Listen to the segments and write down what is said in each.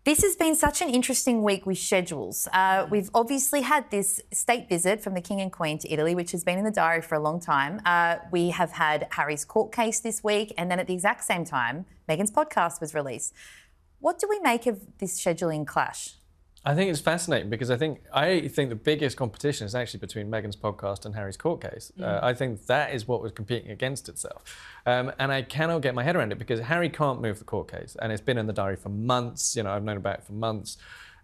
This has been such an interesting week with schedules. We've obviously had this state visit from the King and Queen to Italy, which has been in the diary for a long time. We have had Harry's court case this week, and then at the exact same time, Meghan's podcast was released. What do we make of this scheduling clash? I think it's fascinating because I think the biggest competition is actually between Meghan's podcast and Harry's court case. I think that is what was competing against itself. And I cannot get my head around it because Harry can't move the court case and it's been in the diary for months. You know, I've known about it for months.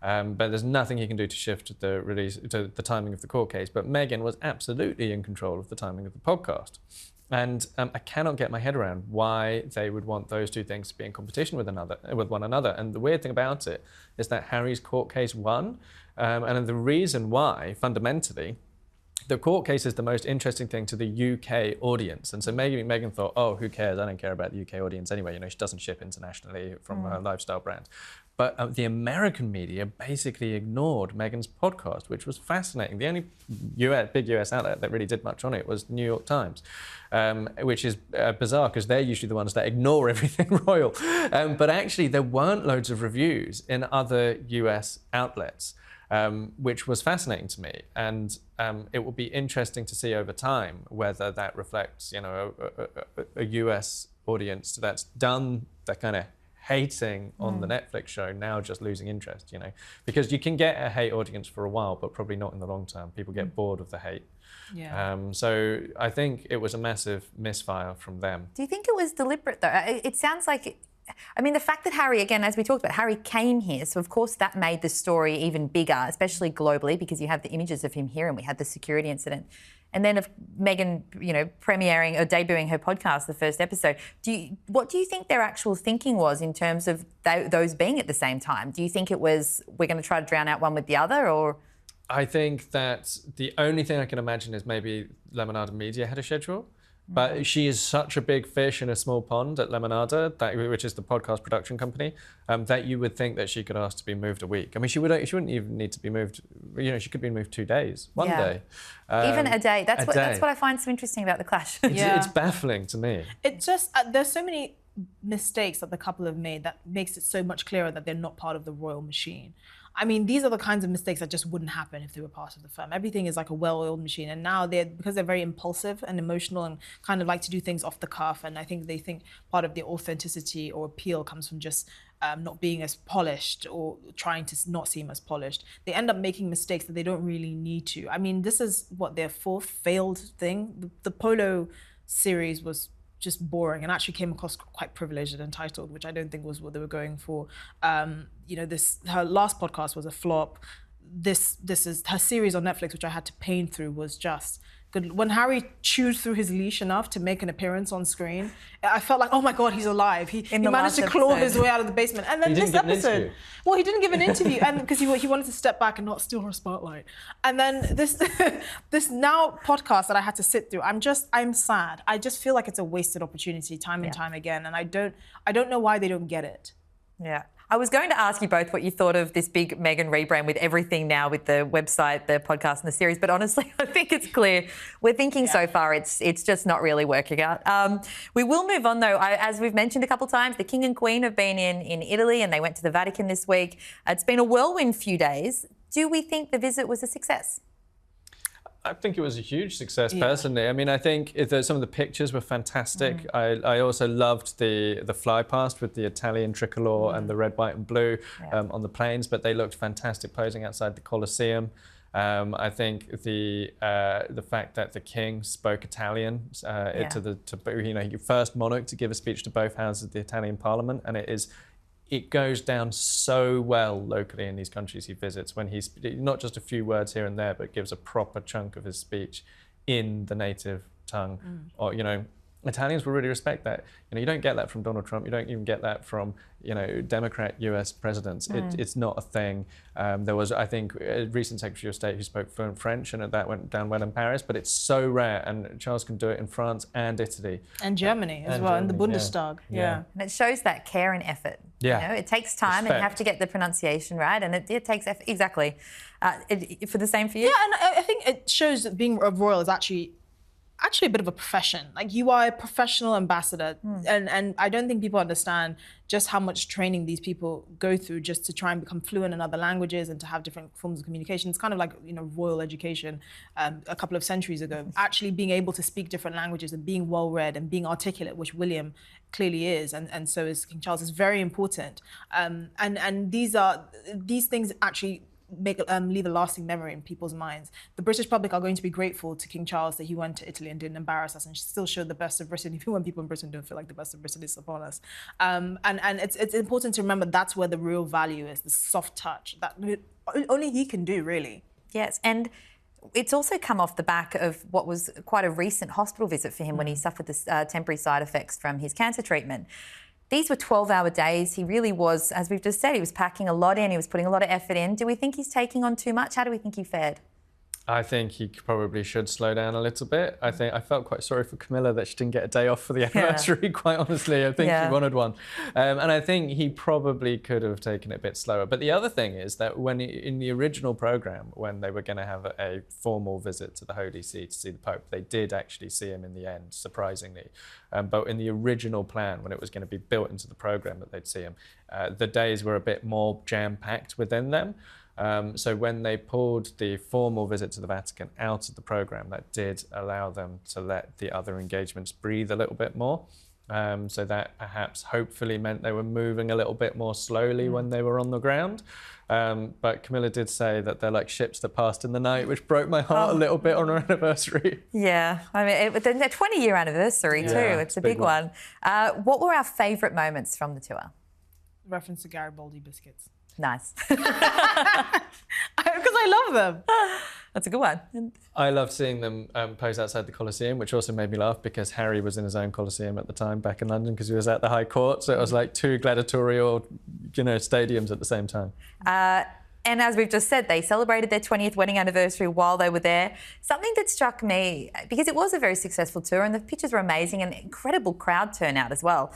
But there's nothing he can do to shift the release to the timing of the court case. But Meghan was absolutely in control of the timing of the podcast. And I cannot get my head around why they would want those two things to be in competition with one another. And the weird thing about it is that Harry's court case won. And the reason why, fundamentally, the court case is the most interesting thing to the UK audience. And so maybe Meghan thought, oh, who cares? I don't care about the UK audience anyway. You know, she doesn't ship internationally from her lifestyle brand. But the American media basically ignored Meghan's podcast, which was fascinating. The only big US outlet that really did much on it was the New York Times, which is bizarre because they're usually the ones that ignore everything royal. But actually, there weren't loads of reviews in other US outlets. Which was fascinating to me, and it will be interesting to see over time whether that reflects, you know, a US audience that's done that kind of hating on the Netflix show, now just losing interest, you know, because you can get a hate audience for a while, but probably not in the long term. People get bored of the hate. Yeah. So I think it was a massive misfire from them. Do you think it was deliberate though? It sounds like. I mean, the fact that Harry, again, as we talked about, Harry came here, so of course that made the story even bigger, especially globally, because you have the images of him here and we had the security incident. And then of Meghan, you know, premiering or debuting her podcast, the first episode. What do you think their actual thinking was in terms of those being at the same time? Do you think it was, we're going to try to drown out one with the other, or...? I think that the only thing I can imagine is maybe Lemonade Media had a schedule. But she is such a big fish in a small pond at Lemonade, which is the podcast production company, that you would think that she could ask to be moved a week. I mean, she wouldn't even need to be moved. You know, she could be moved 2 days, one day, even a day. That's what I find so interesting about the clash. It's baffling to me. It just there's so many mistakes that the couple have made that makes it so much clearer that they're not part of the royal machine. I mean, these are the kinds of mistakes that just wouldn't happen if they were part of the firm. Everything is like a well-oiled machine. And now because they're very impulsive and emotional and kind of like to do things off the cuff. And I think they think part of their authenticity or appeal comes from just not being as polished or trying to not seem as polished. They end up making mistakes that they don't really need to. I mean, this is their fourth failed thing. The Polo series was just boring and actually came across quite privileged and entitled, which I don't think was what they were going for. You know, her last podcast was a flop. This is her series on Netflix, which I had to pain through, was just good. When Harry chewed through his leash enough to make an appearance on screen, I felt like, oh my God, he's alive. He managed to claw his way out of the basement. And then this episode, well, he didn't give an interview, and because he wanted to step back and not steal her spotlight. And then this now podcast that I had to sit through, I'm sad. I just feel like it's a wasted opportunity time and time again, and I don't know why they don't get it. Yeah. I was going to ask you both what you thought of this big Meghan rebrand with everything now, with the website, the podcast and the series, but honestly, I think it's clear. We're thinking so far it's just not really working out. We will move on though. As we've mentioned a couple of times, the King and Queen have been in Italy and they went to the Vatican this week. It's been a whirlwind few days. Do we think the visit was a success? I think it was a huge success, personally. I mean, I think some of the pictures were fantastic. I also loved the fly past with the Italian tricolour and the red, white and blue on the planes, but they looked fantastic posing outside the Colosseum. I think the fact that the king spoke Italian to your first monarch to give a speech to both houses of the Italian Parliament, and it goes down so well locally in these countries he visits when he's not just a few words here and there, but gives a proper chunk of his speech in the native tongue. Or, you know, Italians will really respect that. You know, you don't get that from Donald Trump. You don't even get that from, you know, Democrat US presidents. It's not a thing. There was, I think, a recent Secretary of State who spoke fluent French, and that went down well in Paris. But it's so rare, and Charles can do it in France and Italy and Germany as well, and the Bundestag. Yeah. And it shows that care and effort. Yeah, you know, it takes time, and you have to get the pronunciation right, and it takes effort. Exactly. For the same for you. Yeah, and I think it shows that being a royal is actually actually a bit of a profession. Like, you are a professional ambassador, and I don't think people understand just how much training these people go through just to try and become fluent in other languages and to have different forms of communication. It's kind of like, you know, royal education a couple of centuries ago. Actually being able to speak different languages and being well read and being articulate, which William clearly is, and so is King Charles, is very important. And these things actually leave a lasting memory in people's minds. The British public are going to be grateful to King Charles that he went to Italy and didn't embarrass us and still showed the best of Britain, even when people in Britain don't feel like the best of Britain is upon us. And it's important to remember that's where the real value is, the soft touch that only he can do, really. Yes, and it's also come off the back of what was quite a recent hospital visit for him when he suffered the temporary side effects from his cancer treatment. These were 12-hour days. He really was, as we've just said, he was packing a lot in, he was putting a lot of effort in. Do we think he's taking on too much? How do we think he fared? I think he probably should slow down a little bit. I felt quite sorry for Camilla that she didn't get a day off for the anniversary, quite honestly. I think she wanted one. And I think he probably could have taken it a bit slower. But the other thing is that in the original programme, when they were going to have a formal visit to the Holy See to see the Pope, they did actually see him in the end, surprisingly. But in the original plan, when it was going to be built into the programme that they'd see him, the days were a bit more jam-packed within them. So when they pulled the formal visit to the Vatican out of the programme, that did allow them to let the other engagements breathe a little bit more. So that perhaps hopefully meant they were moving a little bit more slowly when they were on the ground. But Camilla did say that they're like ships that passed in the night, which broke my heart a little bit on her anniversary. Yeah, I mean, their 20-year anniversary too. It's a big one. What were our favourite moments from the tour? Reference to Garibaldi biscuits. Nice. Because I love them. That's a good one. I loved seeing them pose outside the Colosseum, which also made me laugh because Harry was in his own Colosseum at the time back in London because he was at the High Court. So it was like two gladiatorial, stadiums at the same time. And as we've just said, they celebrated their 20th wedding anniversary while they were there. Something that struck me, because it was a very successful tour and the pictures were amazing and incredible crowd turnout as well.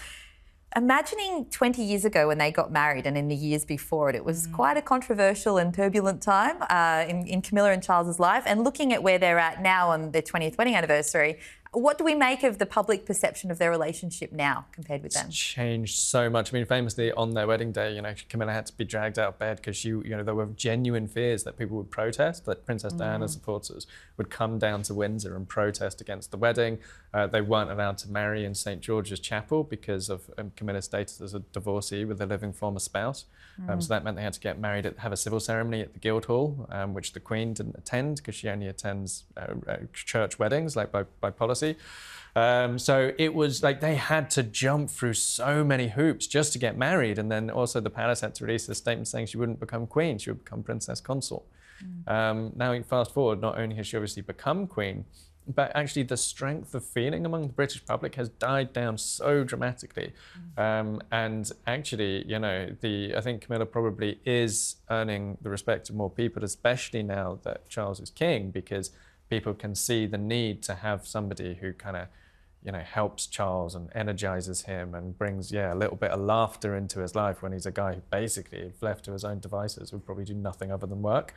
Imagining 20 years ago when they got married and in the years before it was quite a controversial and turbulent time in Camilla and Charles's life, and looking at where they're at now on their 20th wedding anniversary, what do we make of the public perception of their relationship now compared with then? It's changed so much. I mean, famously on their wedding day, Camilla had to be dragged out of bed because there were genuine fears that people would protest, that Princess Diana supporters would come down to Windsor and protest against the wedding. They weren't allowed to marry in St. George's Chapel because of Camilla's status as a divorcee with a living former spouse. So that meant they had to get married, have a civil ceremony at the Guildhall, which the Queen didn't attend because she only attends church weddings, like by policy. So it was like they had to jump through so many hoops just to get married. And then also the palace had to release a statement saying she wouldn't become queen, she would become princess consort. Now you fast forward, not only has she obviously become queen, but actually the strength of feeling among the British public has died down so dramatically. And actually, I think Camilla probably is earning the respect of more people, especially now that Charles is king, because people can see the need to have somebody who kind of, helps Charles and energizes him and brings, a little bit of laughter into his life when he's a guy who basically, if left to his own devices, would probably do nothing other than work.